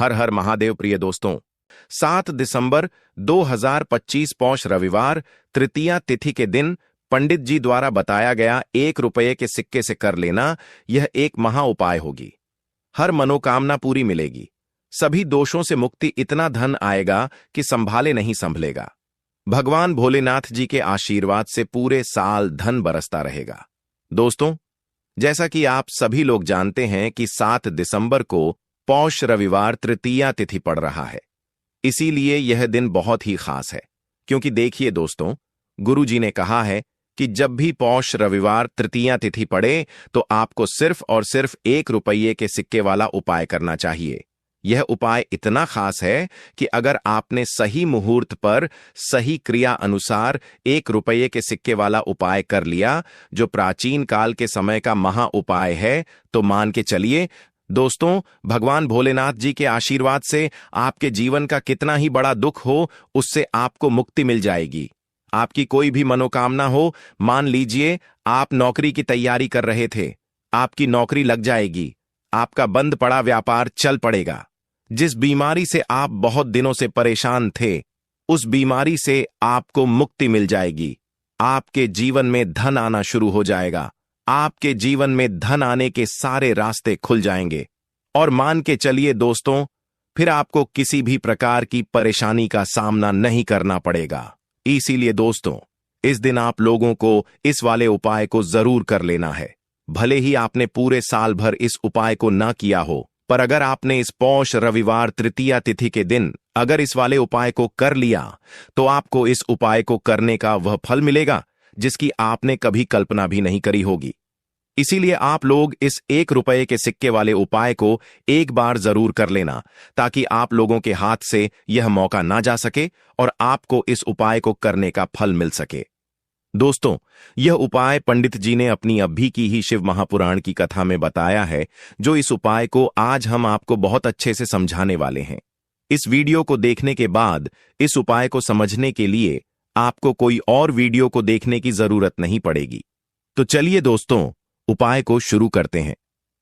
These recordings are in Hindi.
हर हर महादेव। प्रिय दोस्तों, 7 दिसंबर 2025 पौष रविवार तृतीया तिथि के दिन पंडित जी द्वारा बताया गया 1 रुपये के सिक्के से कर लेना, यह एक महा उपाय होगी। हर मनोकामना पूरी मिलेगी, सभी दोषों से मुक्ति, इतना धन आएगा कि संभाले नहीं संभलेगा। भगवान भोलेनाथ जी के आशीर्वाद से पूरे साल धन बरसता रहेगा। दोस्तों, जैसा कि आप सभी लोग जानते हैं कि 7 दिसंबर को पौष रविवार तृतीया तिथि पड़ रहा है, इसीलिए यह दिन बहुत ही खास है। क्योंकि देखिए दोस्तों, गुरु जी ने कहा है कि जब भी पौष रविवार तृतीया तिथि पड़े तो आपको सिर्फ और सिर्फ 1 रुपये के सिक्के वाला उपाय करना चाहिए। यह उपाय इतना खास है कि अगर आपने सही मुहूर्त पर सही क्रिया अनुसार 1 रुपये के सिक्के वाला उपाय कर लिया, जो प्राचीन काल के समय का महा उपाय है, तो मान के चलिए दोस्तों, भगवान भोलेनाथ जी के आशीर्वाद से आपके जीवन का कितना ही बड़ा दुख हो, उससे आपको मुक्ति मिल जाएगी। आपकी कोई भी मनोकामना हो, मान लीजिए आप नौकरी की तैयारी कर रहे थे, आपकी नौकरी लग जाएगी, आपका बंद पड़ा व्यापार चल पड़ेगा। जिस बीमारी से आप बहुत दिनों से परेशान थे, उस बीमारी से आपको मुक्ति मिल जाएगी। आपके जीवन में धन आना शुरू हो जाएगा, आपके जीवन में धन आने के सारे रास्ते खुल जाएंगे। और मान के चलिए दोस्तों, फिर आपको किसी भी प्रकार की परेशानी का सामना नहीं करना पड़ेगा। इसीलिए दोस्तों, इस दिन आप लोगों को इस वाले उपाय को जरूर कर लेना है। भले ही आपने पूरे साल भर इस उपाय को ना किया हो, पर अगर आपने इस पौष रविवार तृतीया तिथि के दिन अगर इस वाले उपाय को कर लिया, तो आपको इस उपाय को करने का वह फल मिलेगा जिसकी आपने कभी कल्पना भी नहीं करी होगी। इसीलिए आप लोग इस 1 रुपये के सिक्के वाले उपाय को एक बार जरूर कर लेना, ताकि आप लोगों के हाथ से यह मौका ना जा सके और आपको इस उपाय को करने का फल मिल सके। दोस्तों, यह उपाय पंडित जी ने अपनी अभी की ही शिव महापुराण की कथा में बताया है, जो इस उपाय को आज हम आपको बहुत अच्छे से समझाने वाले हैं। इस वीडियो को देखने के बाद इस उपाय को समझने के लिए आपको कोई और वीडियो को देखने की जरूरत नहीं पड़ेगी। तो चलिए दोस्तों, उपाय को शुरू करते हैं।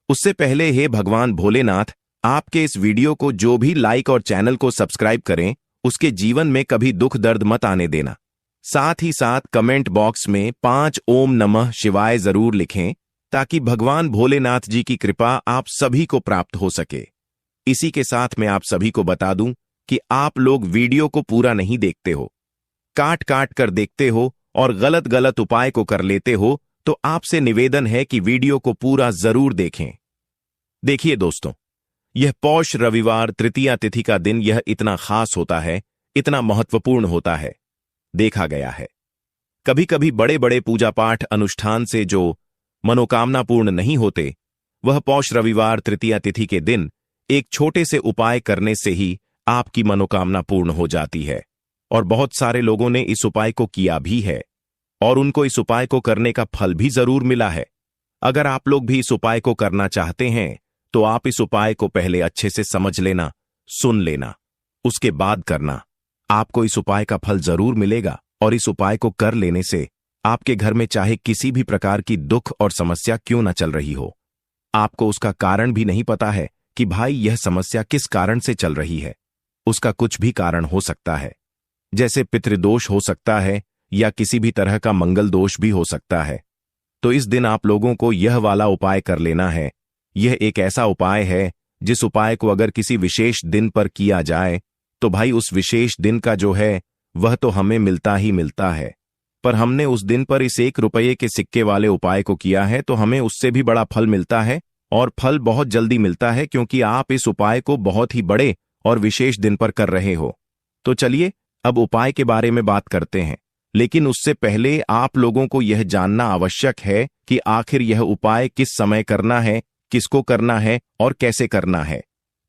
उससे पहले हे भगवान भोलेनाथ, आपके इस वीडियो को जो भी लाइक और चैनल को सब्सक्राइब करें, उसके जीवन में कभी दुख दर्द मत आने देना। साथ ही साथ कमेंट बॉक्स में 5 ओम नमः शिवाय जरूर लिखें, ताकि भगवान भोलेनाथ जी की कृपा आप सभी को प्राप्त हो सके। इसी के साथ मैं आप सभी को बता दूं कि आप लोग वीडियो को पूरा नहीं देखते हो, काट काट कर देखते हो और गलत गलत उपाय को कर लेते हो, तो आपसे निवेदन है कि वीडियो को पूरा जरूर देखें। देखिए दोस्तों, यह पौष रविवार तृतीया तिथि का दिन यह इतना खास होता है, इतना महत्वपूर्ण होता है। देखा गया है कभी कभी बड़े बड़े पूजा पाठ अनुष्ठान से जो मनोकामना पूर्ण नहीं होते, वह पौष रविवार तृतीया तिथि के दिन एक छोटे से उपाय करने से ही आपकी मनोकामना पूर्ण हो जाती है। और बहुत सारे लोगों ने इस उपाय को किया भी है और उनको इस उपाय को करने का फल भी जरूर मिला है। अगर आप लोग भी इस उपाय को करना चाहते हैं, तो आप इस उपाय को पहले अच्छे से समझ लेना, सुन लेना, उसके बाद करना। आपको इस उपाय का फल जरूर मिलेगा और इस उपाय को कर लेने से आपके घर में चाहे किसी भी प्रकार की दुख और समस्या क्यों न चल रही हो, आपको उसका कारण भी नहीं पता है कि भाई यह समस्या किस कारण से चल रही है। उसका कुछ भी कारण हो सकता है, जैसे पितृदोष हो सकता है या किसी भी तरह का मंगल दोष भी हो सकता है। तो इस दिन आप लोगों को यह वाला उपाय कर लेना है। यह एक ऐसा उपाय है जिस उपाय को अगर किसी विशेष दिन पर किया जाए, तो भाई उस विशेष दिन का जो है वह तो हमें मिलता ही मिलता है, पर हमने उस दिन पर इस 1 रुपये के सिक्के वाले उपाय को किया है, तो हमें उससे भी बड़ा फल मिलता है और फल बहुत जल्दी मिलता है, क्योंकि आप इस उपाय को बहुत ही बड़े और विशेष दिन पर कर रहे हो। तो चलिए अब उपाय के बारे में बात करते हैं, लेकिन उससे पहले आप लोगों को यह जानना आवश्यक है कि आखिर यह उपाय किस समय करना है, किसको करना है और कैसे करना है।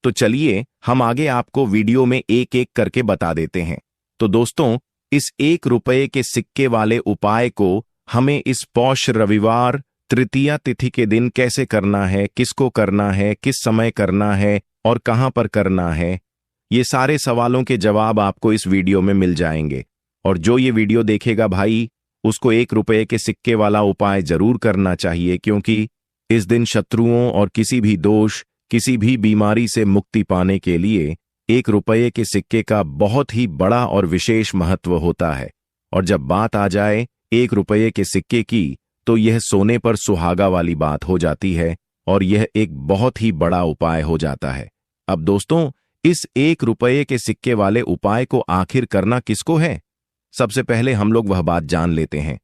तो चलिए हम आगे आपको वीडियो में एक एक करके बता देते हैं। तो दोस्तों, इस 1 रुपये के सिक्के वाले उपाय को हमें इस पौष रविवार तृतीया तिथि के दिन कैसे करना है, किसको करना है, किस समय करना है और कहां पर करना है, ये सारे सवालों के जवाब आपको इस वीडियो में मिल जाएंगे। और जो ये वीडियो देखेगा भाई, उसको 1 रुपये के सिक्के वाला उपाय जरूर करना चाहिए, क्योंकि इस दिन शत्रुओं और किसी भी दोष, किसी भी बीमारी से मुक्ति पाने के लिए 1 रुपये के सिक्के का बहुत ही बड़ा और विशेष महत्व होता है। और जब बात आ जाए 1 रुपये के सिक्के की, तो यह सोने पर सुहागा वाली बात हो जाती है और यह एक बहुत ही बड़ा उपाय हो जाता है। अब दोस्तों, इस 1 रुपये के सिक्के वाले उपाय को आखिर करना किसको है? सबसे पहले हम लोग वह बात जान लेते हैं।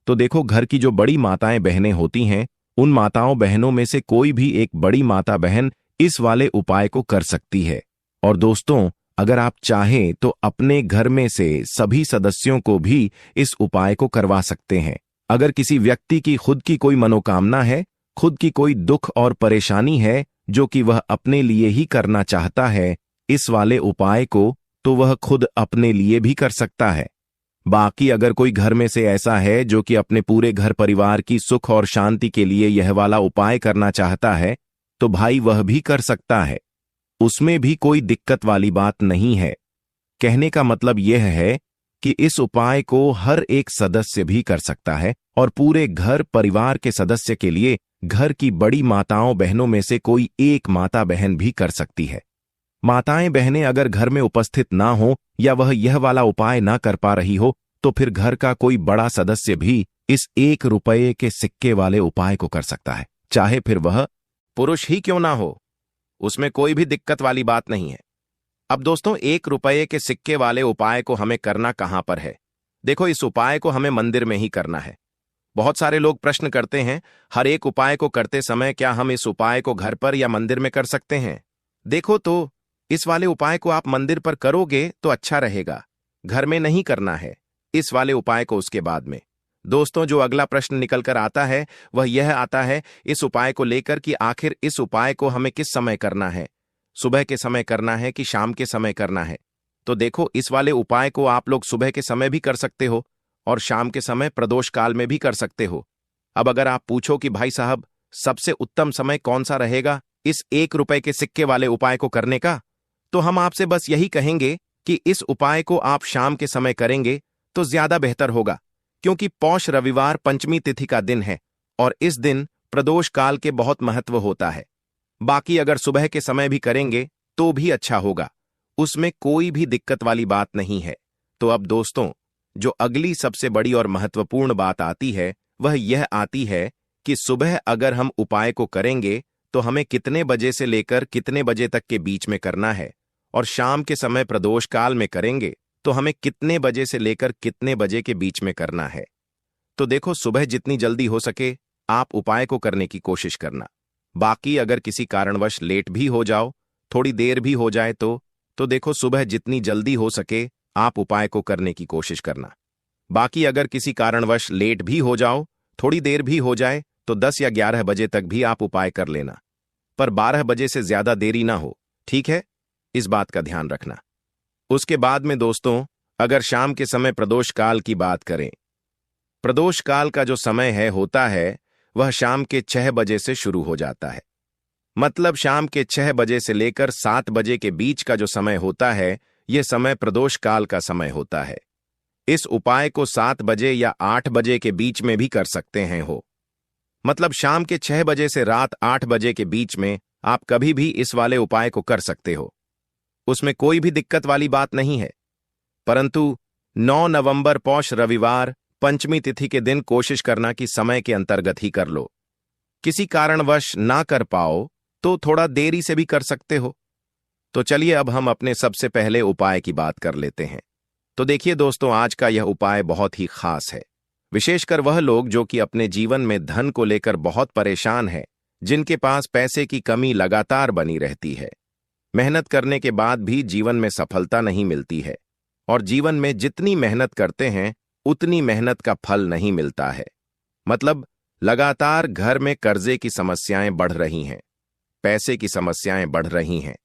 तो देखो, घर की जो बड़ी माताएं बहनें होती हैं, उन माताओं बहनों में से कोई भी एक बड़ी माता बहन इस वाले उपाय को कर सकती है। और दोस्तों, अगर आप चाहें तो अपने घर में से सभी सदस्यों को भी इस उपाय को करवा सकते हैं। अगर किसी व्यक्ति की खुद की कोई मनोकामना है, खुद की कोई दुख और परेशानी है जो कि वह अपने लिए ही करना चाहता है इस वाले उपाय को, तो वह खुद अपने लिए भी कर सकता है। बाकी अगर कोई घर में से ऐसा है जो कि अपने पूरे घर परिवार की सुख और शांति के लिए यह वाला उपाय करना चाहता है, तो भाई वह भी कर सकता है। उसमें भी कोई दिक्कत वाली बात नहीं है। कहने का मतलब यह है कि इस उपाय को हर एक सदस्य भी कर सकता है और पूरे घर परिवार के सदस्य के लिए घर की बड़ी माताओं बहनों में से कोई एक माता बहन भी कर सकती है। माताएं बहनें अगर घर में उपस्थित ना हो या वह यह वाला उपाय ना कर पा रही हो, तो फिर घर का कोई बड़ा सदस्य भी इस 1 रुपये के सिक्के वाले उपाय को कर सकता है, चाहे फिर वह पुरुष ही क्यों ना हो। उसमें कोई भी दिक्कत वाली बात नहीं है। अब दोस्तों, 1 रुपये के सिक्के वाले उपाय को हमें करना कहां पर है? देखो, इस उपाय को हमें मंदिर में ही करना है। बहुत सारे लोग प्रश्न करते हैं, हर एक उपाय को करते समय क्या हम इस उपाय को घर पर या मंदिर में कर सकते हैं? देखो, तो इस वाले उपाय को आप मंदिर पर करोगे तो अच्छा रहेगा, घर में नहीं करना है। इस वाले उपाय को उसके बाद में। दोस्तों, जो अगला प्रश्न निकल कर आता है वह यह आता है इस उपाय को लेकर कि आखिर इस उपाय को हमें किस समय करना है, सुबह के समय करना है कि शाम के समय करना है? तो देखो, इस वाले उपाय को आप लोग सुबह के समय भी कर सकते हो और शाम के समय प्रदोष काल में भी कर सकते हो। अब अगर आप पूछो कि भाई साहब, सबसे उत्तम समय कौन सा रहेगा इस 1 रुपये के सिक्के वाले उपाय को करने का, तो हम आपसे बस यही कहेंगे कि इस उपाय को आप शाम के समय करेंगे तो ज्यादा बेहतर होगा, क्योंकि पौष रविवार पंचमी तिथि का दिन है और इस दिन प्रदोष काल के बहुत महत्व होता है। बाकी अगर सुबह के समय भी करेंगे तो भी अच्छा होगा, उसमें कोई भी दिक्कत वाली बात नहीं है। तो अब दोस्तों, जो अगली सबसे बड़ी और महत्वपूर्ण बात आती है वह यह आती है कि सुबह अगर हम उपाय को करेंगे तो हमें कितने बजे से लेकर कितने बजे तक के बीच में करना है, और शाम के समय प्रदोष काल में करेंगे तो हमें कितने बजे से लेकर कितने बजे के बीच में करना है। तो देखो, सुबह जितनी जल्दी हो सके आप उपाय को करने की कोशिश करना। बाकी अगर किसी कारणवश लेट भी हो जाओ, थोड़ी देर भी हो जाए तो देखो, सुबह जितनी जल्दी हो सके आप उपाय को करने की कोशिश करना। बाकी अगर किसी कारणवश लेट भी हो जाओ, थोड़ी देर भी हो जाए, तो 10 या 11 बजे तक भी आप उपाय कर लेना, पर 12 बजे से ज्यादा देरी ना हो, ठीक है? इस बात का ध्यान रखना। उसके बाद में दोस्तों, अगर शाम के समय प्रदोष काल की बात करें, प्रदोष काल का जो समय होता है वह शाम के 6 बजे से शुरू हो जाता है। मतलब शाम के 6 बजे से लेकर 7 बजे के बीच का जो समय होता है, यह समय प्रदोष काल का समय होता है। इस उपाय को 7 बजे या 8 बजे के बीच में भी कर सकते हैं हो। मतलब शाम के 6 बजे से रात 8 बजे के बीच में आप कभी भी इस वाले उपाय को कर सकते हो, उसमें कोई भी दिक्कत वाली बात नहीं है। परंतु 9 नवंबर पौष रविवार पंचमी तिथि के दिन कोशिश करना कि समय के अंतर्गत ही कर लो। किसी कारणवश ना कर पाओ तो थोड़ा देरी से भी कर सकते हो। तो चलिए अब हम अपने सबसे पहले उपाय की बात कर लेते हैं। तो देखिए दोस्तों, आज का यह उपाय बहुत ही खास है, विशेषकर वह लोग जो कि अपने जीवन में धन को लेकर बहुत परेशान हैं, जिनके पास पैसे की कमी लगातार बनी रहती है, मेहनत करने के बाद भी जीवन में सफलता नहीं मिलती है, और जीवन में जितनी मेहनत करते हैं उतनी मेहनत का फल नहीं मिलता है। मतलब लगातार घर में कर्जे की समस्याएं बढ़ रही हैं, पैसे की समस्याएं बढ़ रही हैं,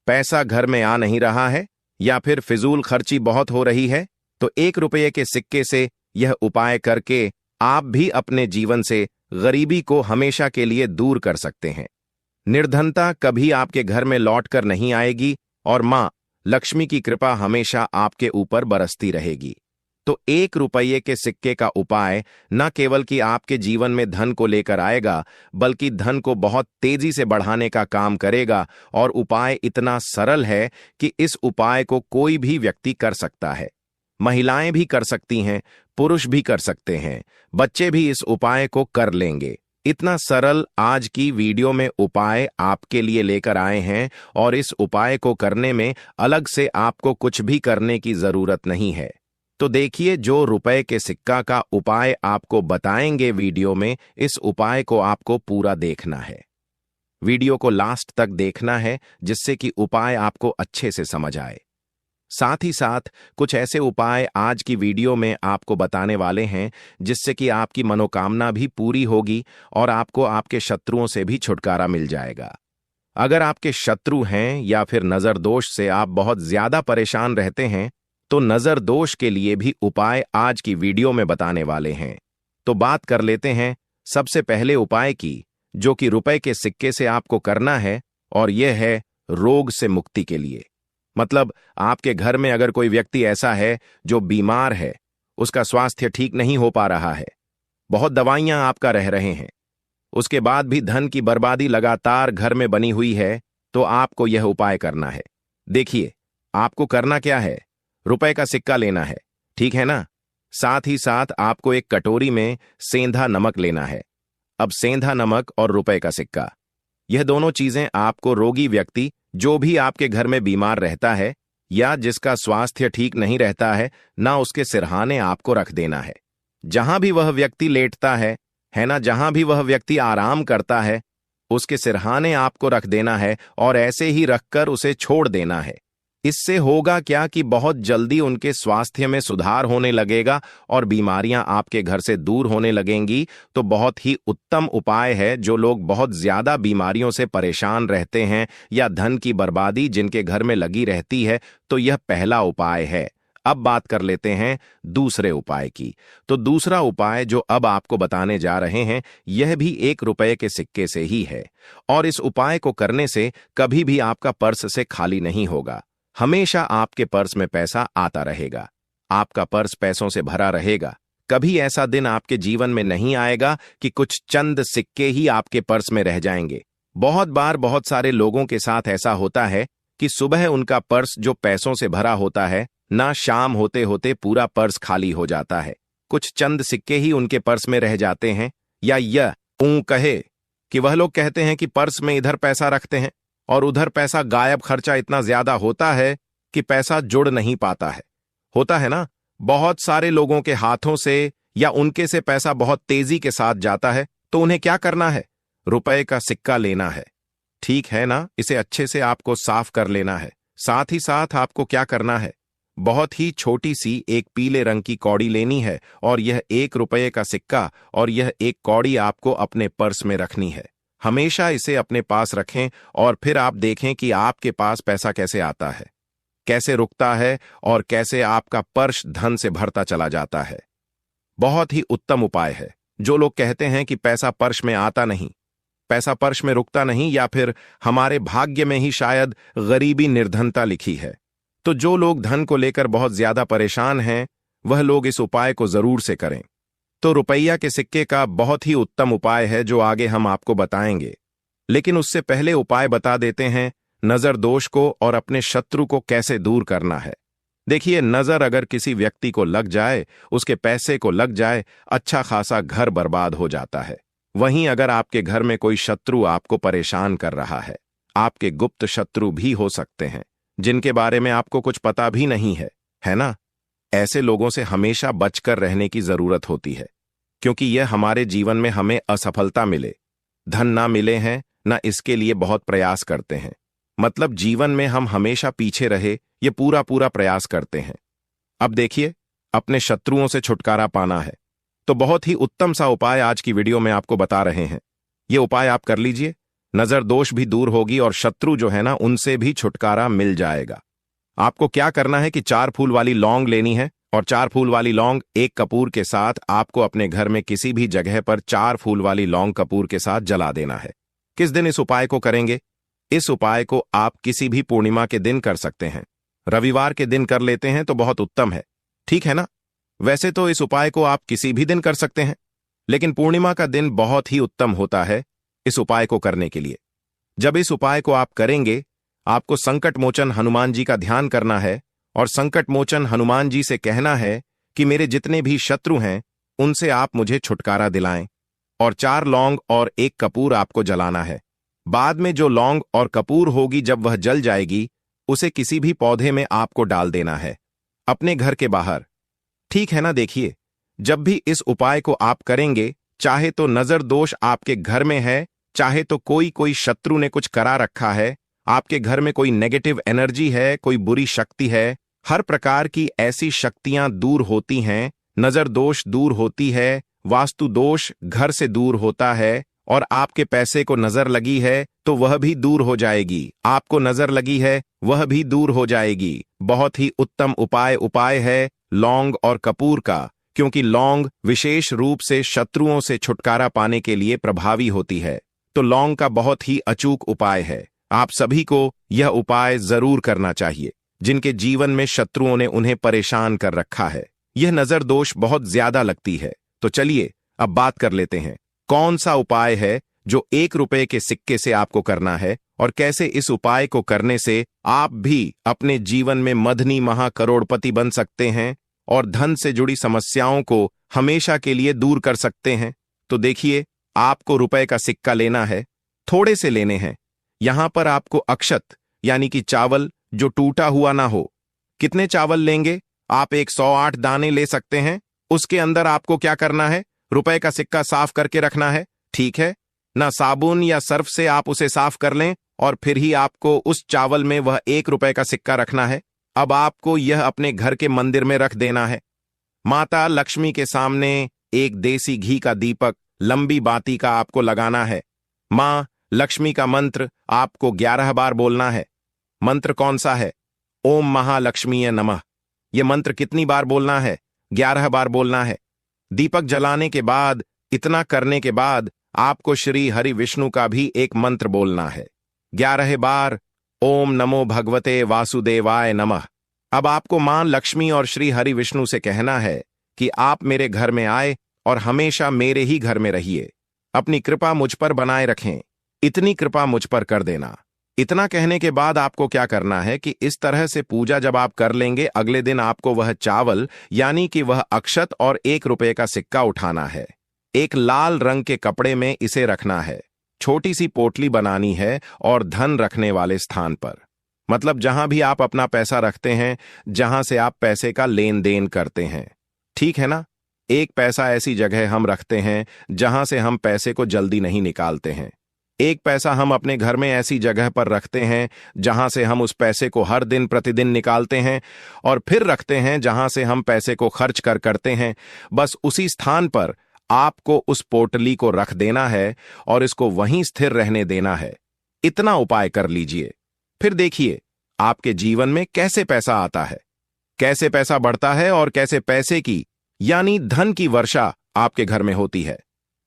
पैसा घर में आ नहीं रहा है, या फिर फिजूल खर्ची बहुत हो रही है, तो 1 रुपये के सिक्के से यह उपाय करके आप भी अपने जीवन से गरीबी को हमेशा के लिए दूर कर सकते हैं। निर्धनता कभी आपके घर में लौट कर नहीं आएगी और मां लक्ष्मी की कृपा हमेशा आपके ऊपर बरसती रहेगी। तो 1 रुपये के सिक्के का उपाय न केवल कि आपके जीवन में धन को लेकर आएगा, बल्कि धन को बहुत तेजी से बढ़ाने का काम करेगा। और उपाय इतना सरल है कि इस उपाय को कोई भी व्यक्ति कर सकता है। महिलाएं भी कर सकती हैं, पुरुष भी कर सकते हैं, बच्चे भी इस उपाय को कर लेंगे। इतना सरल आज की वीडियो में उपाय आपके लिए लेकर आए हैं, और इस उपाय को करने में अलग से आपको कुछ भी करने की जरूरत नहीं है। तो देखिए, जो रुपए के सिक्का का उपाय आपको बताएंगे वीडियो में, इस उपाय को आपको पूरा देखना है। वीडियो को लास्ट तक देखना है, जिससे कि उपाय आपको अच्छे से समझ आए। साथ ही साथ कुछ ऐसे उपाय आज की वीडियो में आपको बताने वाले हैं, जिससे कि आपकी मनोकामना भी पूरी होगी और आपको आपके शत्रुओं से भी छुटकारा मिल जाएगा। अगर आपके शत्रु हैं या फिर नजर दोष से आप बहुत ज्यादा परेशान रहते हैं, तो नजर दोष के लिए भी उपाय आज की वीडियो में बताने वाले हैं। तो बात कर लेते हैं सबसे पहले उपाय की, जो कि रुपए के सिक्के से आपको करना है, और यह है रोग से मुक्ति के लिए। मतलब आपके घर में अगर कोई व्यक्ति ऐसा है जो बीमार है, उसका स्वास्थ्य ठीक नहीं हो पा रहा है, बहुत दवाइयां आपका रह रहे हैं, उसके बाद भी धन की बर्बादी लगातार घर में बनी हुई है, तो आपको यह उपाय करना है। देखिए, आपको करना क्या है, रुपए का सिक्का लेना है, ठीक है ना। साथ ही साथ आपको एक कटोरी में सेंधा नमक लेना है। अब सेंधा नमक और रुपए का सिक्का, यह दोनों चीजें आपको रोगी व्यक्ति, जो भी आपके घर में बीमार रहता है या जिसका स्वास्थ्य ठीक नहीं रहता है, ना उसके सिरहाने आपको रख देना है। जहां भी वह व्यक्ति लेटता है ना, जहां भी वह व्यक्ति आराम करता है, उसके सिरहाने आपको रख देना है और ऐसे ही रखकर उसे छोड़ देना है। इससे होगा क्या कि बहुत जल्दी उनके स्वास्थ्य में सुधार होने लगेगा और बीमारियां आपके घर से दूर होने लगेंगी। तो बहुत ही उत्तम उपाय है। जो लोग बहुत ज्यादा बीमारियों से परेशान रहते हैं या धन की बर्बादी जिनके घर में लगी रहती है, तो यह पहला उपाय है। अब बात कर लेते हैं दूसरे उपाय की। तो दूसरा उपाय जो अब आपको बताने जा रहे हैं, यह भी 1 रुपये के सिक्के से ही है। और इस उपाय को करने से कभी भी आपका पर्स से खाली नहीं होगा। हमेशा आपके पर्स में पैसा आता रहेगा, आपका पर्स पैसों से भरा रहेगा। कभी ऐसा दिन आपके जीवन में नहीं आएगा कि कुछ चंद सिक्के ही आपके पर्स में रह जाएंगे। बहुत बार बहुत सारे लोगों के साथ ऐसा होता है कि सुबह उनका पर्स जो पैसों से भरा होता है, ना शाम होते होते पूरा पर्स खाली हो जाता है। कुछ चंद सिक्के ही उनके पर्स में रह जाते हैं। या यह कहे कि वह लोग कहते हैं कि पर्स में इधर पैसा रखते हैं और उधर पैसा गायब, खर्चा इतना ज्यादा होता है कि पैसा जुड़ नहीं पाता है। होता है ना, बहुत सारे लोगों के हाथों से या उनके से पैसा बहुत तेजी के साथ जाता है। तो उन्हें क्या करना है, रुपए का सिक्का लेना है, ठीक है ना। इसे अच्छे से आपको साफ कर लेना है। साथ ही साथ आपको क्या करना है, बहुत ही छोटी सी एक पीले रंग की कौड़ी लेनी है, और यह 1 रुपये का सिक्का और यह एक कौड़ी आपको अपने पर्स में रखनी है। हमेशा इसे अपने पास रखें और फिर आप देखें कि आपके पास पैसा कैसे आता है, कैसे रुकता है और कैसे आपका पर्स धन से भरता चला जाता है। बहुत ही उत्तम उपाय है। जो लोग कहते हैं कि पैसा पर्स में आता नहीं, पैसा पर्स में रुकता नहीं, या फिर हमारे भाग्य में ही शायद गरीबी निर्धनता लिखी है, तो जो लोग धन को लेकर बहुत ज्यादा परेशान हैं, वह लोग इस उपाय को जरूर से करें। तो रुपया के सिक्के का बहुत ही उत्तम उपाय है जो आगे हम आपको बताएंगे। लेकिन उससे पहले उपाय बता देते हैं नजर दोष को और अपने शत्रु को कैसे दूर करना है। देखिए, नजर अगर किसी व्यक्ति को लग जाए, उसके पैसे को लग जाए, अच्छा खासा घर बर्बाद हो जाता है। वहीं अगर आपके घर में कोई शत्रु आपको परेशान कर रहा है, आपके गुप्त शत्रु भी हो सकते हैं जिनके बारे में आपको कुछ पता भी नहीं है ना। ऐसे लोगों से हमेशा बचकर रहने की जरूरत होती है, क्योंकि यह हमारे जीवन में हमें असफलता मिले, धन ना मिले हैं ना, इसके लिए बहुत प्रयास करते हैं। मतलब जीवन में हम हमेशा पीछे रहे, ये पूरा प्रयास करते हैं। अब देखिए, अपने शत्रुओं से छुटकारा पाना है, तो बहुत ही उत्तम सा उपाय आज की वीडियो में आपको बता रहे हैं। ये उपाय आप कर लीजिए, नजर दोष भी दूर होगी और शत्रु जो है ना, उनसे भी छुटकारा मिल जाएगा। आपको क्या करना है कि 4 फूल वाली लौंग लेनी है, और 4 फूल वाली लौंग एक कपूर के साथ आपको अपने घर में किसी भी जगह पर 4 फूल वाली लौंग कपूर के साथ जला देना है। किस दिन इस उपाय को करेंगे? इस उपाय को आप किसी भी पूर्णिमा के दिन कर सकते हैं। रविवार के दिन कर लेते हैं तो बहुत उत्तम है, ठीक है ना। वैसे तो इस उपाय को आप किसी भी दिन कर सकते हैं, लेकिन पूर्णिमा का दिन बहुत ही उत्तम होता है इस उपाय को करने के लिए। जब इस उपाय को आप करेंगे, आपको संकट मोचन हनुमान जी का ध्यान करना है और संकट मोचन हनुमान जी से कहना है कि मेरे जितने भी शत्रु हैं उनसे आप मुझे छुटकारा दिलाएं, और 4 लौंग और 1 कपूर आपको जलाना है। बाद में जो लौंग और कपूर होगी, जब वह जल जाएगी, उसे किसी भी पौधे में आपको डाल देना है, अपने घर के बाहर। ठीक है ना? देखिए, जब भी इस उपाय को आप करेंगे, चाहे तो नजर दोष आपके घर में है, चाहे तो कोई शत्रु ने कुछ करा रखा है, आपके घर में कोई नेगेटिव एनर्जी है, कोई बुरी शक्ति है, हर प्रकार की ऐसी शक्तियां दूर होती हैं, नजर दोष दूर होती है, वास्तु दोष घर से दूर होता है, और आपके पैसे को नजर लगी है तो वह भी दूर हो जाएगी, आपको नजर लगी है वह भी दूर हो जाएगी। बहुत ही उत्तम उपाय है लौंग और कपूर का, क्योंकि लौंग विशेष रूप से शत्रुओं से छुटकारा पाने के लिए प्रभावी होती है। तो लौंग का बहुत ही अचूक उपाय है। आप सभी को यह उपाय जरूर करना चाहिए जिनके जीवन में शत्रुओं ने उन्हें परेशान कर रखा है। यह नजर दोष बहुत ज्यादा लगती है। तो चलिए अब बात कर लेते हैं कौन सा उपाय है जो 1 रुपए के सिक्के से आपको करना है, और कैसे इस उपाय को करने से आप भी अपने जीवन में मधनी महा करोड़पति बन सकते हैं और धन से जुड़ी समस्याओं को हमेशा के लिए दूर कर सकते हैं। तो देखिए, आपको रुपए का सिक्का लेना है, थोड़े से लेने हैं। यहां पर आपको अक्षत यानी कि चावल जो टूटा हुआ ना हो। कितने चावल लेंगे? आप 108 दाने ले सकते हैं। उसके अंदर आपको क्या करना है? रुपए का सिक्का साफ करके रखना है, ठीक है ना? साबुन या सर्फ से आप उसे साफ कर लें और फिर ही आपको उस चावल में वह 1 रुपए का सिक्का रखना है। अब आपको यह अपने घर के मंदिर में रख देना है। माता लक्ष्मी के सामने एक देसी घी का दीपक लंबी बाती का आपको लगाना है। मां लक्ष्मी का मंत्र आपको 11 बार बोलना है। मंत्र कौन सा है? ओम महालक्ष्मीय नमः। यह मंत्र कितनी बार बोलना है? 11 बार बोलना है। दीपक जलाने के बाद, इतना करने के बाद आपको श्री हरि विष्णु का भी एक मंत्र बोलना है 11 बार। ओम नमो भगवते वासुदेवाय नमः। अब आपको मां लक्ष्मी और श्री हरि विष्णु से कहना है कि आप मेरे घर में आए और हमेशा मेरे ही घर में रहिए। अपनी कृपा मुझ पर बनाए रखें, इतनी कृपा मुझ पर कर देना। इतना कहने के बाद आपको क्या करना है कि इस तरह से पूजा जब आप कर लेंगे, अगले दिन आपको वह चावल यानी कि वह अक्षत और 1 रुपए का सिक्का उठाना है। एक लाल रंग के कपड़े में इसे रखना है। छोटी सी पोटली बनानी है और धन रखने वाले स्थान पर, मतलब जहां भी आप अपना पैसा रखते हैं, जहां से आप पैसे का लेन देन करते हैं, ठीक है ना? एक पैसा ऐसी जगह हम रखते हैं जहां से हम पैसे को जल्दी नहीं निकालते हैं। एक पैसा हम अपने घर में ऐसी जगह पर रखते हैं जहां से हम उस पैसे को हर दिन प्रतिदिन निकालते हैं, और फिर रखते हैं जहां से हम पैसे को खर्च करते हैं। बस उसी स्थान पर आपको उस पोटली को रख देना है और इसको वहीं स्थिर रहने देना है। इतना उपाय कर लीजिए, फिर देखिए आपके जीवन में कैसे पैसा आता है, कैसे पैसा बढ़ता है और कैसे पैसे की यानी धन की वर्षा आपके घर में होती है।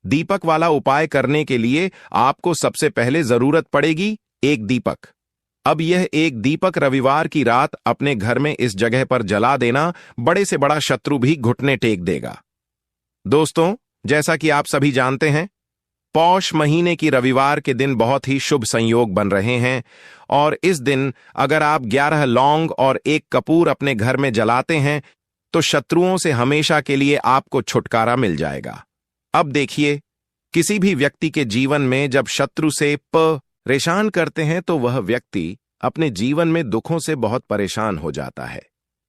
दीपक वाला उपाय करने के लिए आपको सबसे पहले जरूरत पड़ेगी एक दीपक। अब यह एक दीपक रविवार की रात अपने घर में इस जगह पर जला देना, बड़े से बड़ा शत्रु भी घुटने टेक देगा। दोस्तों, जैसा कि आप सभी जानते हैं, पौष महीने की रविवार के दिन बहुत ही शुभ संयोग बन रहे हैं, और इस दिन अगर आप 11 लौंग और 1 कपूर अपने घर में जलाते हैं तो शत्रुओं से हमेशा के लिए आपको छुटकारा मिल जाएगा। अब देखिए, किसी भी व्यक्ति के जीवन में जब शत्रु से परेशान करते हैं तो वह व्यक्ति अपने जीवन में दुखों से बहुत परेशान हो जाता है।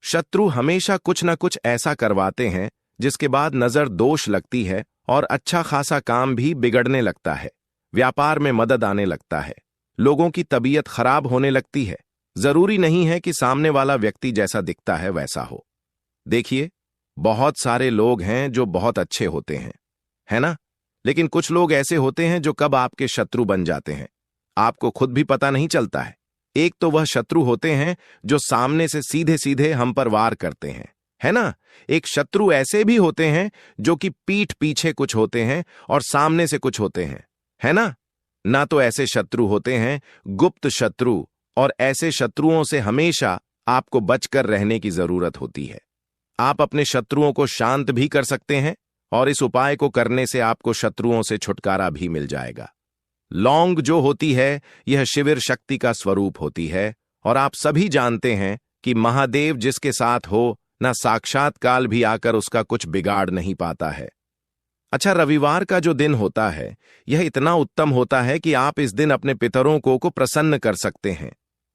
शत्रु हमेशा कुछ न कुछ ऐसा करवाते हैं जिसके बाद नजर दोष लगती है और अच्छा खासा काम भी बिगड़ने लगता है, व्यापार में मदद आने लगता है, लोगों की तबीयत खराब होने लगती है। जरूरी नहीं है कि सामने वाला व्यक्ति जैसा दिखता है वैसा हो। देखिए, बहुत सारे लोग हैं जो बहुत अच्छे होते हैं, है ना? लेकिन कुछ लोग ऐसे होते हैं जो कब आपके शत्रु बन जाते हैं आपको खुद भी पता नहीं चलता है। एक तो वह शत्रु होते हैं जो सामने से सीधे सीधे हम पर वार करते हैं, है ना? एक शत्रु ऐसे भी होते हैं जो कि पीठ पीछे कुछ होते हैं और सामने से कुछ होते हैं, है ना? ना तो ऐसे शत्रु होते हैं गुप्त शत्रु, और ऐसे शत्रुओं से हमेशा आपको बचकर रहने की जरूरत होती है। आप अपने शत्रुओं को शांत भी कर सकते हैं और इस उपाय को करने से आपको शत्रुओं से छुटकारा भी मिल जाएगा। लौंग जो होती है यह शिविर शक्ति का स्वरूप होती है और आप सभी जानते हैं कि महादेव जिसके साथ हो ना साक्षात काल भी आकर उसका कुछ बिगाड़ नहीं पाता है। अच्छा, रविवार का जो दिन होता है यह इतना उत्तम होता है कि आप इस दिन अपने पितरों को प्रसन्न कर सकते हैं,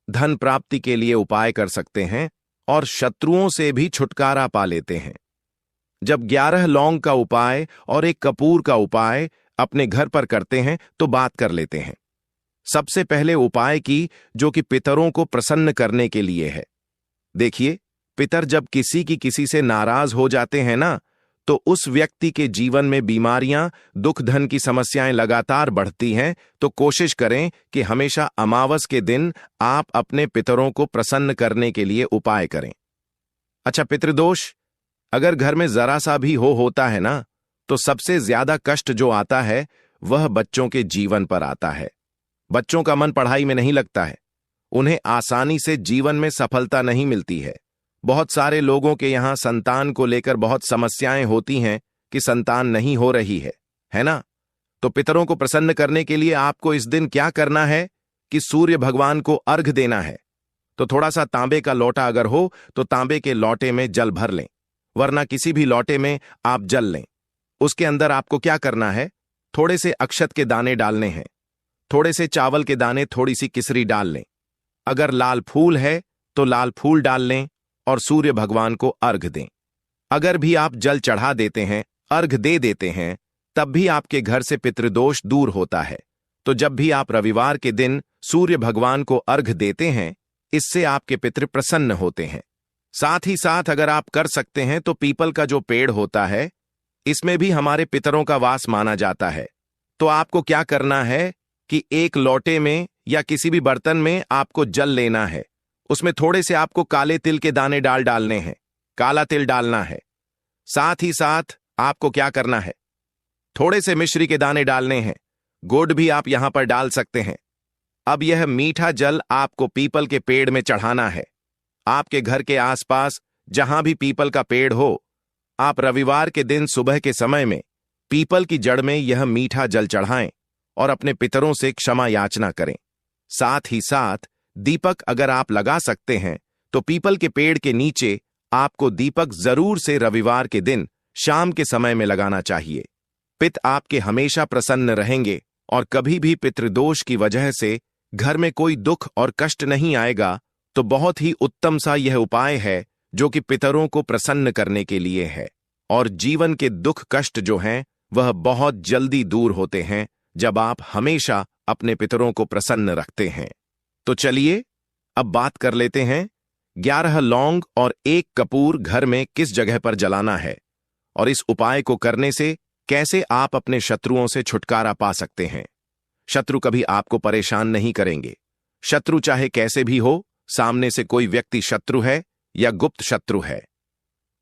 धन प्राप्ति के लिए उपाय कर सकते हैं और शत्रुओं से भी छुटकारा पा लेते हैं। जब 11 लौंग का उपाय और 1 कपूर का उपाय अपने घर पर करते हैं तो बात कर लेते हैं। सबसे पहले उपाय की, जो कि पितरों को प्रसन्न करने के लिए है। देखिए, पितर जब किसी से नाराज हो जाते हैं ना, तो उस व्यक्ति के जीवन में बीमारियां, दुख, धन की समस्याएं लगातार बढ़ती हैं। तो कोशिश करें कि हमेशा अमावस के दिन आप अपने पितरों को प्रसन्न करने के लिए उपाय करें। अच्छा, पितृदोष अगर घर में जरा सा भी होता है ना, तो सबसे ज्यादा कष्ट जो आता है वह बच्चों के जीवन पर आता है। बच्चों का मन पढ़ाई में नहीं लगता है, उन्हें आसानी से जीवन में सफलता नहीं मिलती है। बहुत सारे लोगों के यहां संतान को लेकर बहुत समस्याएं होती हैं कि संतान नहीं हो रही है ना? तो पितरों को प्रसन्न करने के लिए आपको इस दिन क्या करना है कि सूर्य भगवान को अर्घ देना है। तो थोड़ा सा तांबे का लोटा अगर हो तो तांबे के लोटे में जल भर लें, वरना किसी भी लोटे में आप जल लें। उसके अंदर आपको क्या करना है, थोड़े से अक्षत के दाने डालने हैं, थोड़े से चावल के दाने, थोड़ी सी किसरी डाल लें। अगर लाल फूल है तो लाल फूल डाल लें और सूर्य भगवान को अर्घ दें। अगर भी आप जल चढ़ा देते हैं, अर्घ दे देते हैं, तब भी आपके घर से पितृदोष दूर होता है। तो जब भी आप रविवार के दिन सूर्य भगवान को अर्घ देते हैं, इससे आपके पितृ प्रसन्न होते हैं। साथ ही साथ अगर आप कर सकते हैं तो पीपल का जो पेड़ होता है, इसमें भी हमारे पितरों का वास माना जाता है। तो आपको क्या करना है कि एक लोटे में या किसी भी बर्तन में आपको जल लेना है, उसमें थोड़े से आपको काले तिल के दाने डालने हैं, काला तिल डालना है। साथ ही साथ आपको क्या करना है, थोड़े से मिश्री के दाने डालने हैं, गुड़ भी आप यहां पर डाल सकते हैं। अब यह मीठा जल आपको पीपल के पेड़ में चढ़ाना है। आपके घर के आसपास जहां भी पीपल का पेड़ हो, आप रविवार के दिन सुबह के समय में पीपल की जड़ में यह मीठा जल चढ़ाएं और अपने पितरों से क्षमा याचना करें। साथ ही साथ दीपक अगर आप लगा सकते हैं तो पीपल के पेड़ के नीचे आपको दीपक जरूर से रविवार के दिन शाम के समय में लगाना चाहिए। पित आपके हमेशा प्रसन्न रहेंगे और कभी भी पितृदोष की वजह से घर में कोई दुख और कष्ट नहीं आएगा। तो बहुत ही उत्तम सा यह उपाय है जो कि पितरों को प्रसन्न करने के लिए है, और जीवन के दुख कष्ट जो हैं वह बहुत जल्दी दूर होते हैं जब आप हमेशा अपने पितरों को प्रसन्न रखते हैं। तो चलिए अब बात कर लेते हैं 11 लौंग और 1 कपूर घर में किस जगह पर जलाना है और इस उपाय को करने से कैसे आप अपने शत्रुओं से छुटकारा पा सकते हैं। शत्रु कभी आपको परेशान नहीं करेंगे। शत्रु चाहे कैसे भी हो, सामने से कोई व्यक्ति शत्रु है या गुप्त शत्रु है,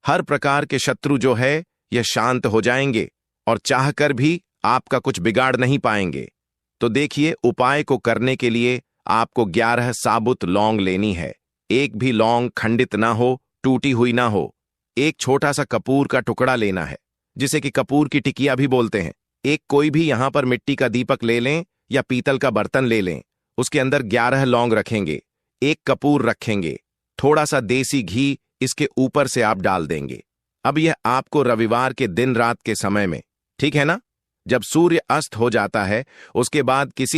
हर प्रकार के शत्रु जो है यह शांत हो जाएंगे और चाहकर भी आपका कुछ बिगाड़ नहीं पाएंगे। तो देखिए, उपाय को करने के लिए आपको 11 साबुत लौंग लेनी है। एक भी लौंग खंडित ना हो, टूटी हुई ना हो। एक छोटा सा कपूर का टुकड़ा लेना है, जिसे कि कपूर की टिकिया भी बोलते हैं। एक कोई भी यहां पर मिट्टी का दीपक ले लें या पीतल का बर्तन ले लें, उसके अंदर 11 लौंग रखेंगे, 1 कपूर रखेंगे, थोड़ा सा देसी घी इसके ऊपर से आप डाल देंगे। अब यह आपको रविवार के दिन रात के समय में, ठीक है ना, जब सूर्य अस्त हो जाता है, उसके बाद किसी